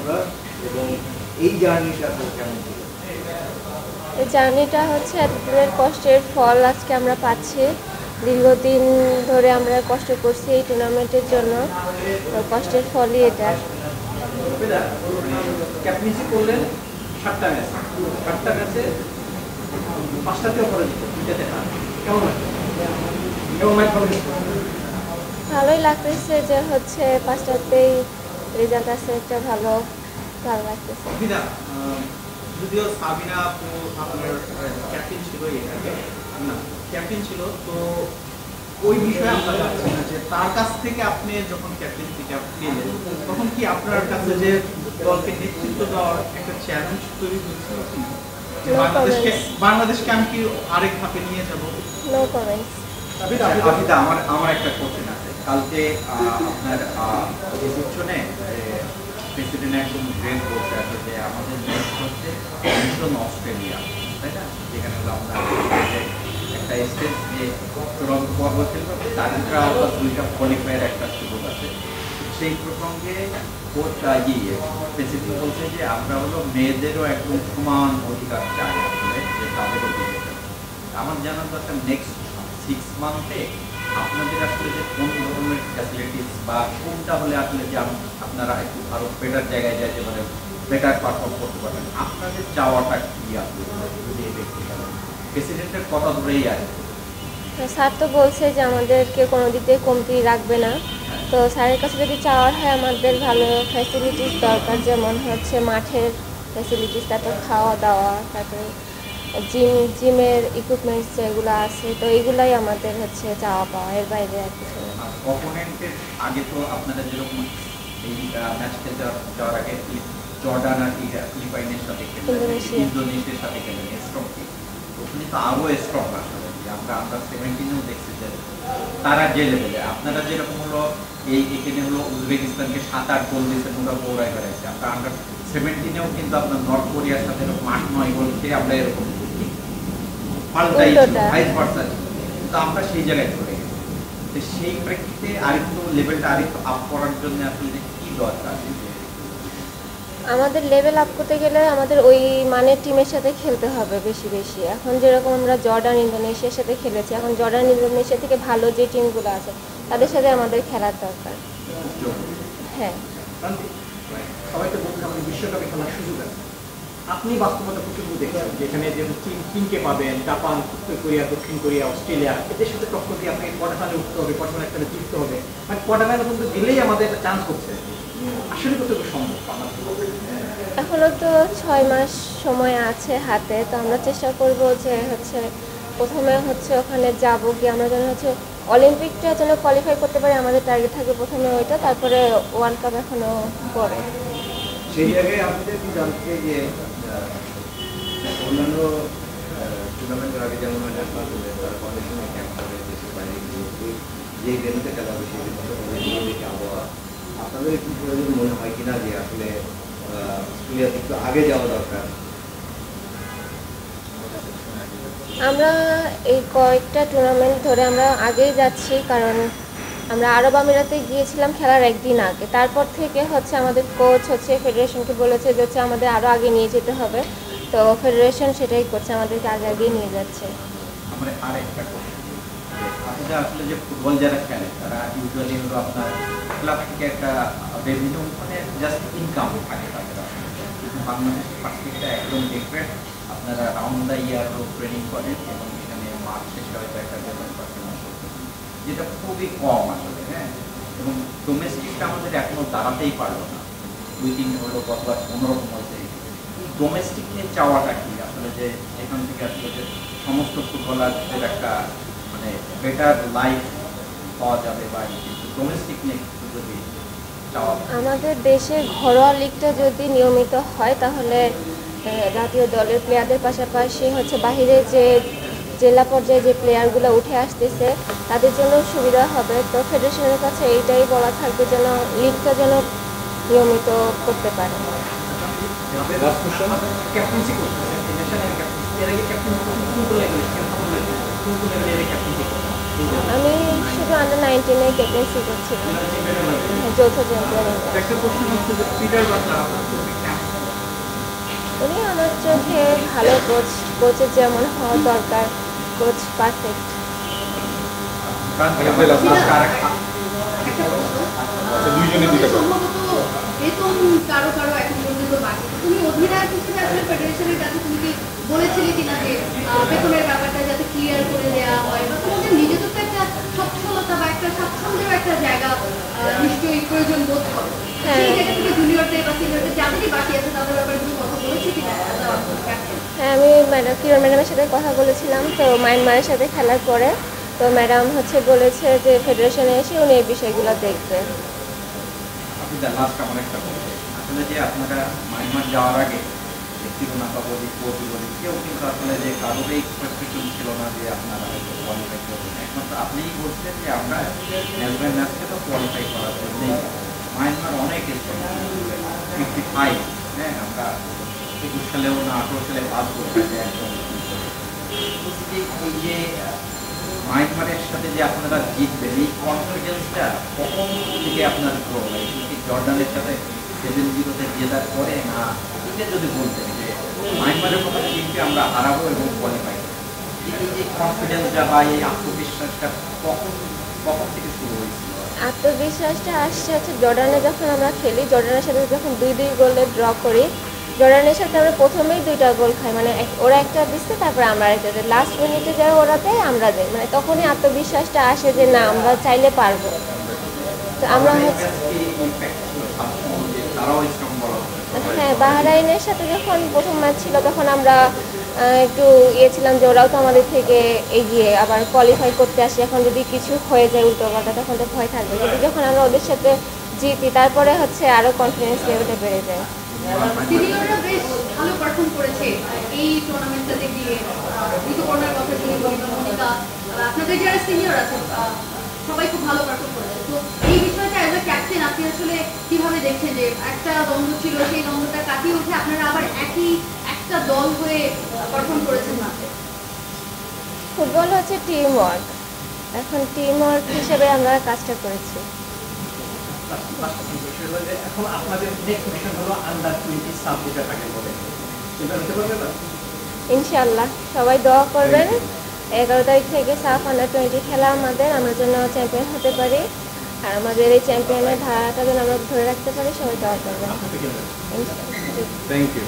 আমরা, এবং এই জার্নিটা তো কেমন ছিল? এই জার্নিটা হচ্ছে এতদিনের কষ্টের ফল আজকে আমরা পাচ্ছি। দীর্ঘদিন ধরে আমরা কষ্ট করছি এই টুর্নামেন্টের জন্য, তো কষ্টের ফলই এটা। ক্যাপ্টেন্সি করলেন 7টা ম্যাচ, 7টা ম্যাচে 5টাতে অপরাজিত, 2টাতে হার। কেমন লাগছে? কেমন ম্যাচ ভালো গেছে? ভালোই লাগতেছে যে হচ্ছে 5টাতেই রেজাল্ট আছে একটা ভালো লাগতেছে। বিদা, যদিও সাবিনা আপু আপনার ক্যাপ্টেন ছিল, এর আগে না ক্যাপ্টেন ছিল, তো ওই বিষয়ে আমরা জানছি না যে তার কাছ থেকে আপনি যখন ক্যাপ্টেন্সিটা পেলেন তখন কি আপনার কাছে যে দলকে নেতৃত্ব দেওয়ার একটা চ্যালেঞ্জ তৈরি হয়েছিল কি? যে বাংলাদেশকে আমি কি আরেক ধাপে নিয়ে যাব? No comments. আবিদা, আমার একটা কোশ্চেন আছে। কালকে আপনার রিসেপশনে প্রেসিডেন্ট একদম গ্রেট বলতে আছে যে আমাদের নেক্সট হচ্ছে মিশন অস্ট্রেলিয়া, তাই না? যেখানে আমরা একটা স্টেজ যে চূড়ান্ত পর্ব খেলবে, তার ভিতরে আবার 2টা কোয়ালিফায়ার একটা সুযোগ আছে। সেই প্রসঙ্গে প্রেসিডেন্ট বলছে যে আমরা হলো মেয়েদেরও একদম সমান অধিকার চাই আসলে, যে তাদেরও দিতে চাই। আমার জানা দরকার নেক্সট 6 মান্থে আপনাদের আসলে যে কোন ধরনের ফ্যাসিলিটিস বা কোনটা হলে আসলে যে আপনারা একটু আরো বেটার জায়গায় যাইতে পারেন, বেটার পারফর্ম করতে পারবেন, আপনাদের চাওয়াটা কি? আপনি যদি এই ব্যক্তিগত প্রেসিডেন্টের কথা ধরেই আছে, স্যার তো বলছে যে আমাদেরকে কোনো দিকে কমতি রাখবে না। তো স্যারের কাছে যদি চাওয়ার হয় আমাদের ভালো ফ্যাসিলিটিস দরকার, যেমন হচ্ছে মাঠের ফ্যাসিলিটিস, তারপর খাওয়া দাওয়া, তারপরে জিমের ইকুইপমেন্টস যেগুলো আছে, তো এগুলাই আমাদের হচ্ছে চাওয়া পাওয়া, এর বাইরে আর কিছু না। অপোনেন্টের আগে তো আপনারা যেরকম এই ম্যাচ খেলতে যাওয়ার আগে জর্ডান আর ফিলিপাইনের সাথে খেললেন, ইন্দোনেশিয়ার সাথে খেললেন, স্ট্রং টিম, ওখানে তো আরও স্ট্রং আসলে। আমরা 17-এও দেখছি যে তারা যে লেভেলে, আপনারা যেরকম হলো এখানে হলো উজবেকিস্তানকে 7-8 গোল দিয়েছে, তোমরা পৌঁড়ায় বেড়াইছে। আমরা 17-এও কিন্তু আপনার নর্থ কোরিয়ার সাথে এরকম 8-9 গোল খেয়ে আমরা এরকম পাল্টাই ভাইস ভার্সা, কিন্তু আমরা সেই জায়গায় চলে গেছি। তো সেই প্রেক্ষিতে আরেকটু লেভেলটা আরেকটু আপ করার জন্য আসলে কি দরকার? আমাদের লেভেল আপ করতে গেলে আমাদের ওই মানের টিমের সাথে খেলতে হবে বেশি বেশি। এখন যেরকম আমরা জর্ডান ইন্দোনেশিয়ার সাথে খেলেছি, এখন জর্ডান ইন্দোনেশিয়া থেকে ভালো যে টিমগুলো আছে তাদের সাথে আমাদের খেলার দরকার। হ্যাঁ, সবাই তো বলছে আমাদের বিশ্বকাপে খেলার সুযোগ আছে। আপনি বাস্তবতা কতটুকু দেখছেন, যেখানে যে চীনকে পাবেন, জাপান, উত্তর কোরিয়া, দক্ষিণ কোরিয়া, অস্ট্রেলিয়া, এদের সাথে টক্কর দিয়ে আপনাকে কোয়ার্টার ফাইনালে উঠতে হবে, কোয়ার্টার ফাইনালে একটা জিততে হবে, মানে কোয়ার্টার ফাইনালে পর্যন্ত দিলেই আমাদের একটা চান্স হচ্ছে। আসলে কতটুকু সম্ভব? এখনো তো 6 মাস সময় আছে হাতে, তো আমরা চেষ্টা করব যে হচ্ছে প্রথমে হচ্ছে ওখানে যাব, গিয়ে আমরা যেন হচ্ছে অলিম্পিকটা যেন কোয়ালিফাই করতে পারি, আমাদের টার্গেট থাকে প্রথমে ওইটা, তারপরে ওয়ার্ল্ড কাপ এখনো পরে। সেই জায়গায় আপনাদের কি জানতে যে অন্যান্য টুর্নামেন্টের আগে যেমন ন্যাশনাল টিমে তারা কন্ডিশনে ক্যাম্প করে দেশের বাইরে গিয়ে যে ভেন্যুতে খেলা হবে সেই ভেন্যুতে আবহাওয়া, আপনাদের একটু প্রয়োজন মনে হয় কিনা যে আসলে অস্ট্রেলিয়া একটু আগে যাওয়া দরকার? আমরা এই কয়েকটা টুর্নামেন্ট ধরে আমরা আগেই যাচ্ছি, কারণ আমরা আরব আমিরাতে গিয়েছিলাম খেলার একদিন আগে। তারপর থেকে হচ্ছে আমাদের কোচ হচ্ছে ফেডারেশনকে বলেছে যে হচ্ছে আমাদের আরও আগে নিয়ে যেতে হবে, তো ফেডারেশন সেটাই করছে, আমাদেরকে আগে আগে নিয়ে যাচ্ছে। আমার আরেকটা আপনাদের আসলে যে ফুটবল যারা খেলে তারা ইউজুয়ালি হলো আপনার ক্লাব থেকে একটা রেভিনিউ, মানে জাস্ট ইনকাম থাকে তাদের। কিন্তু বাংলাদেশের পার্সপেক্টটা একদম ডিফারেন্ট। আপনারা রাউন্ড দ্য ইয়ার ট্রেনিং করেন এবং এখানে মাঠ শেষে হয়তো একটা বেতন পারফরমেন্স করতেছেন, যেটা খুবই কম আসলে। হ্যাঁ, এবং ডোমেস্টিকটা আমাদের এখনো দাঁড়াতেই পারলো না। 2-3 হলো গতবার 15 হয়েছে। ডোমেস্টিক নিয়ে চাওয়াটা কি আসলে, যে এখান থেকে আসলে যে সমস্ত ফুটবলারদের একটা মানে বেটার লাইফ পাওয়া যাবে, বা ডোমেস্টিক নিয়ে যদি চাওয়া? আমাদের দেশের ঘরোয়া লিগটা যদি নিয়মিত হয় তাহলে জাতীয় দলের প্লেয়ারদের পাশাপাশি হচ্ছে বাহিরে যে জেলা পর্যায়ে যে প্লেয়ারগুলো উঠে আসতেছে তাদের জন্য সুবিধা হবে। তো ফেডারেশনের কাছে এইটাই বলা থাকবে যেন লিগটা যেন নিয়মিত করতে পারে। ক্যাপ্টেন্সি করতেছেন, ন্যাশনাল ক্যাপ্টেন্সি, এর আগে ক্যাপ্টেন্সি কোন লেভেলে, কোন লেভেলে ক্যাপ্টেন্সি করতেন? আমি শুধু আন্ডার 19-এ ক্যাপ্টেন্সি করছিলাম, যৌথ চ্যাম্পিয়ন। একটা প্রশ্ন হচ্ছে যে পিটার বাটলার আপনার চোখে কেমন? উনি আমার চোখে ভালো কোচ, কোচের যেমন হওয়া দরকার, কোচ পারফেক্ট। ক্রান্তি, আমার last আরেকটা একটা প্রশ্ন, দুইজনে দুইটা কথা। সম্ভবত বেতন কারো কারো এখন পর্যন্ত বাকি। তুমি অধিনায়ক হিসেবে আসলে ফেডারেশনের কাছে তুমি কি বলেছিলে কিনা যে বেতনের ব্যাপারটা যাতে ক্লিয়ার করে দেওয়া হয়, বা তোমাদের নিজেদের তো একটা সচ্ছলতা বা একটা স্বাচ্ছন্দ্যের একটা জায়গা নিশ্চয়ই প্রয়োজন বোধ করো, সেই জায়গা থেকে জুনিয়রদের বা সিনিয়রদের যাদেরই বাকি আছে তাদের ব্যাপারে তুমি কথা বলেছি কিনা ক্যাপ্টেন? হ্যাঁ, আমি কিরণ ম্যাডামের সাথে কথা বলেছিলাম, তো মায়ানমারের সাথে খেলার পরে তো ম্যাডাম বলেছে যে ফেডারেশনে এসে উনি এই বিষয়গুলো দেখবেন। লাস্ট আমার একটা বলছে, আসলে যে আপনারা মায়ানমার যাওয়ার আগে তিরুনাপা বলি, কোচি বলি, কেউ কিন্তু আসলে যে কারোরই এক্সপেকটেশন ছিল না যে আপনারা হয়তো কোয়ালিফাই করবেন। একমাত্র আপনিই বলছেন যে আমরা ম্যাচ বাই ম্যাচকে তো কোয়ালিফাই করার জন্যই মায়ানমার অনেক 55, হ্যাঁ, আমরা 21 সালেও না 18 সালে পাস করতে একদম। এই যে মায়ানমারের সাথে যে আপনারা জিতবেন, এই কনফিডেন্সটা কখন থেকে আপনার গ্রো হয়? জর্ডানের সাথে 7-0-তে জেতার পরে না, এটা যদি বলতেন যে মায়ানমারের মতো টিমকে আমরা হারাবো এবং কোয়ালিফাই করবো, এই যে কনফিডেন্সটা বা এই আত্মবিশ্বাসটা কখন থেকে শুরু হয়েছিল? আত্মবিশ্বাসটা আসছে জর্ডানে যখন আমরা খেলি, জর্ডানের সাথে যখন 2-2 গোলে ড্র করি, জর্ডানের সাথে আমরা প্রথমেই 2টা গোল খাই, মানে ওরা একটা দিচ্ছে তারপরে আমরা আরেকটা দিই, লাস্ট মিনিটে যারা ওরা দেয় আমরা দিই, মানে তখনই আত্মবিশ্বাসটা আসে যে না আমরা চাইলে পারবো। তো আমরা হ্যাঁ, বাহরাইনের সাথে যখন প্রথম ম্যাচ ছিল তখন আমরা একটু ছিলাম যে ওরাও তো আমাদের থেকে এগিয়ে, আবার কোয়ালিফাই করতে আসি, এখন যদি কিছু হয়ে যায় উল্টোপাল্টা তখন তো ভয় থাকবে, কিন্তু যখন আমরা ওদের সাথে জিতি তারপরে আরও কনফিডেন্স লেভেলটা বেড়ে যায়। সিনিয়ররা বেশ ভালো পারফর্ম করেছে এই টুর্নামেন্টটাতে গিয়ে। ঋতুপর্ণার কথা যদি বলি বা মনিকা, আপনাদের যারা সিনিয়র আছে সবাই খুব ভালো পারফর্ম করেছে। তো এই বিষয়টা অ্যাজ এ ক্যাপ্টেন আপনি আসলে কিভাবে দেখছেন যে একটা দ্বন্দ্ব ছিল, সেই দ্বন্দ্বটা কাটিয়ে উঠে আপনারা আবার একই একটা দল হয়ে পারফর্ম করেছেন মাঠে? ফুটবল টিম ওয়ার্ক, এখন টিম ওয়ার্ক হিসেবে আমরা কাজটা করেছি। এখন আপনাদের নেক্সট মিশন হলো আন্ডার-20 সাব লিডারটাকে বলে, এটা হতে পারবে না? ইনশাআল্লাহ সবাই দোয়া করবেন, 11 তারিখ থেকে সাফ আন্ডার-20 খেলা আমাদের, আমরা যেন চ্যাম্পিয়ন হতে পারি, আর আমাদের এই চ্যাম্পিয়নের ধারাটা যেন আমরা ধরে রাখতে পারি, সবাই দোয়া করবেন। Thank you.